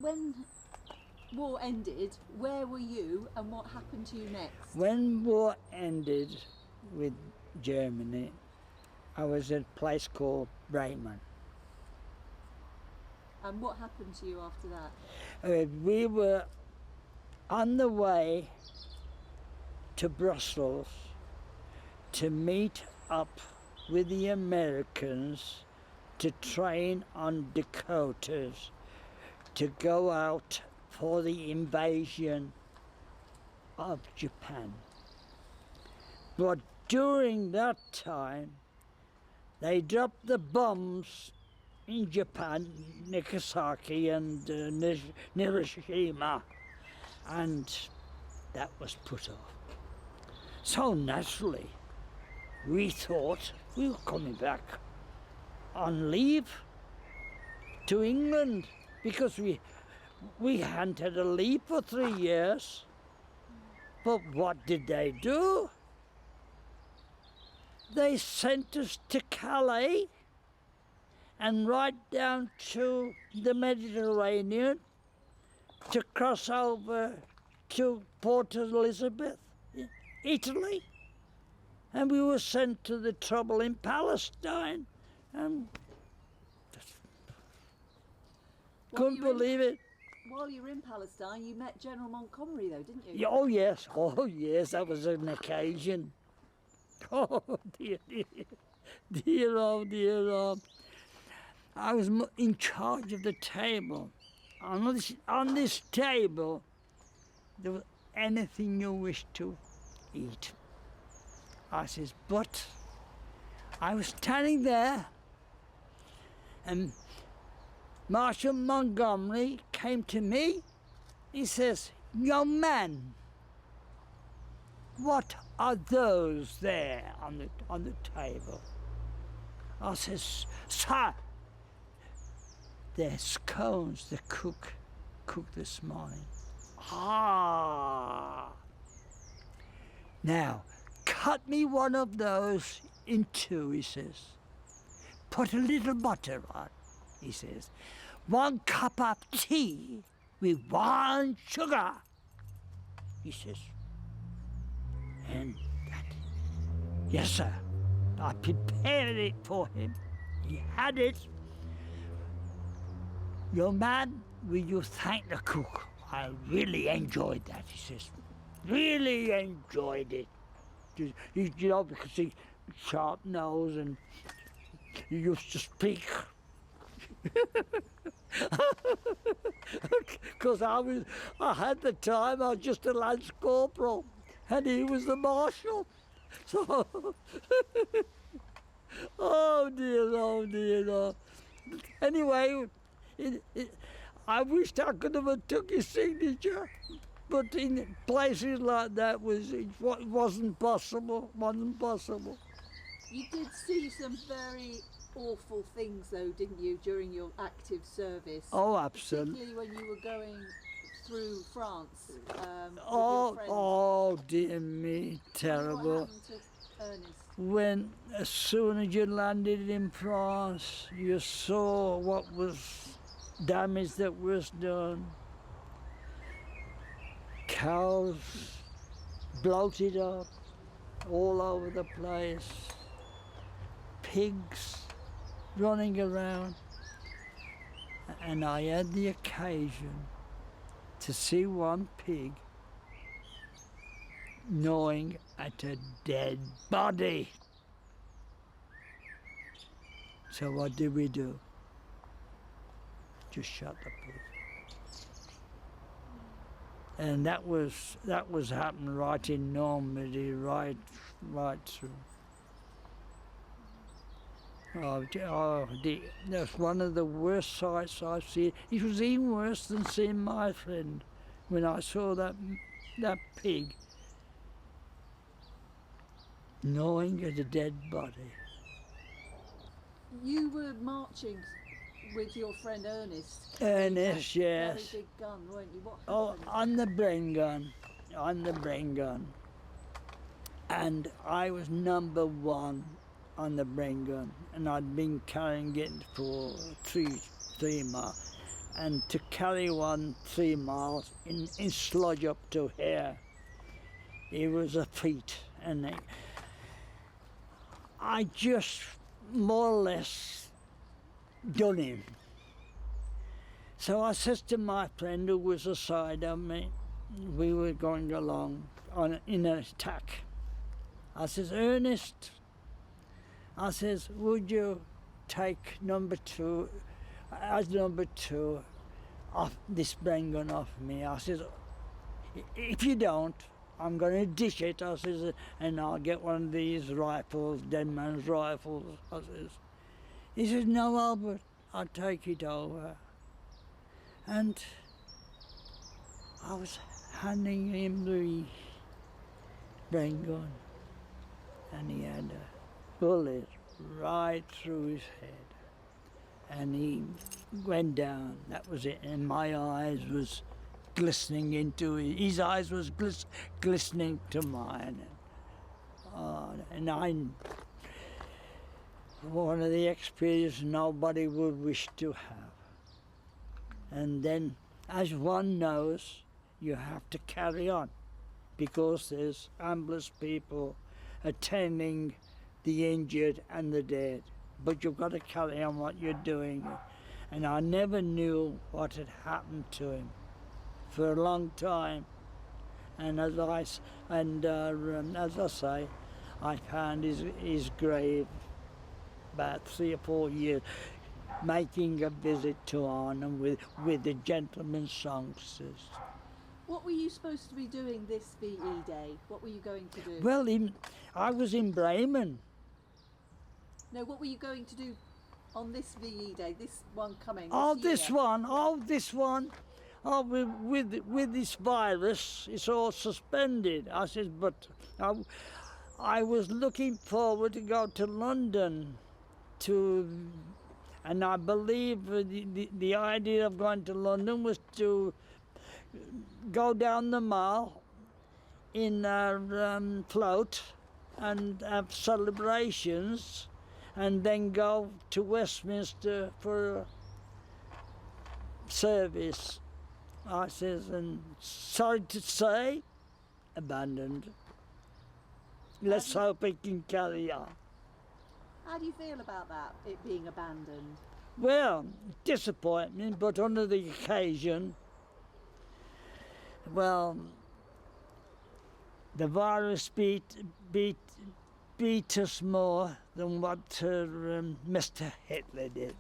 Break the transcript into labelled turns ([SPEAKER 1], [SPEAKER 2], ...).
[SPEAKER 1] when war ended, where were you and what happened to you next?
[SPEAKER 2] When war ended with Germany, I was at a place called Bremen.
[SPEAKER 1] And what happened to you after that?
[SPEAKER 2] We were on the way to Brussels to meet up with the Americans to train on Dakotas to go out for the invasion of Japan. But during that time, they dropped the bombs in Japan, Nagasaki and Hiroshima, and that was put off. So naturally, we thought we were coming back on leave to England because we hadn't had a leave for 3 years. But what did they do? They sent us to Calais and right down to the Mediterranean to cross over to Port Elizabeth, Italy. And we were sent to the trouble in Palestine. And couldn't believe it.
[SPEAKER 1] While you were in Palestine, you met General Montgomery though, didn't you?
[SPEAKER 2] Oh yes, that was an occasion. Oh dear, dear. I was in charge of the table. On this table, there was anything you wish to eat. I says, but I was standing there and Marshal Montgomery came to me. He says, young man, what are those there on the table? I says, sir, they're scones the cook cooked this morning. Ah. Now, cut me one of those in two, he says. Put a little butter on, he says. 1 cup of tea with 1 sugar, he says. And that, yes sir, I prepared it for him. He had it. Young man, will you thank the cook? I really enjoyed that, he says. Really enjoyed it. Because he sharp nose and he used to speak. Because I had the time, I was just a lance corporal and he was the marshal. So, oh dear. Anyway, I wished I could have took his signature, but in places like that it wasn't possible.
[SPEAKER 1] You did see some very awful things though, didn't you, during your active service?
[SPEAKER 2] Oh, absolutely.
[SPEAKER 1] Particularly when you were going through France with your friends.
[SPEAKER 2] Oh dear me, terrible.
[SPEAKER 1] What happened to Ernest?
[SPEAKER 2] As soon as you landed in France, you saw what was damage that was done. Cows bloated up all over the place. Pigs running around. And I had the occasion to see one pig gnawing at a dead body. So what did we do? Just shot the pig. And that was happening right in Normandy, right through. That's one of the worst sights I've seen. It was even worse than seeing my friend when I saw that pig gnawing at a dead body.
[SPEAKER 1] You were marching with your friend Ernest.
[SPEAKER 2] Ernest, yes.
[SPEAKER 1] Very big gun, weren't you? What happened?
[SPEAKER 2] On the Bren gun. And I was number 1 on the Bren gun, and I'd been carrying it for three months. and to carry one 3 miles in sludge up to here, it was a feat. And I just more or less done him. So I says to my friend who was aside of me, we were going along in an attack. I says, Ernest, I says, would you take number 2, as number 2, off this brain gun off me? I says, if you don't, I'm going to dish it. I says, and I'll get one of these rifles, dead man's rifles. I says, he says, no, Albert, I'll take it over. And I was handing him the brain gun, and he had a bullet right through his head, and he went down. That was it. And my eyes was glistening into his eyes was glistening to mine. And one of the experiences nobody would wish to have. And then, as one knows, you have to carry on, because there's ambulance people attending the injured and the dead. But you've got to carry on what you're doing. And I never knew what had happened to him for a long time. And as I say, I found his grave about 3 or 4 years, making a visit to Arnhem with the gentleman's songsters.
[SPEAKER 1] What were you supposed to be doing this VE Day? What were you going to do?
[SPEAKER 2] Well, I was in Bremen.
[SPEAKER 1] No, what were you going to do on this VE Day, this one coming?
[SPEAKER 2] This one. Oh, with this virus, it's all suspended. I said, but I was looking forward to go to London and I believe the idea of going to London was to go down the Mall in a float and have celebrations, and then go to Westminster for a service. I says, and sorry to say, abandoned. Let's hope it can carry on.
[SPEAKER 1] How do you feel about that, it being abandoned?
[SPEAKER 2] Well, disappointment, but on the occasion, well, the virus beat us more than what Mr. Hitler did.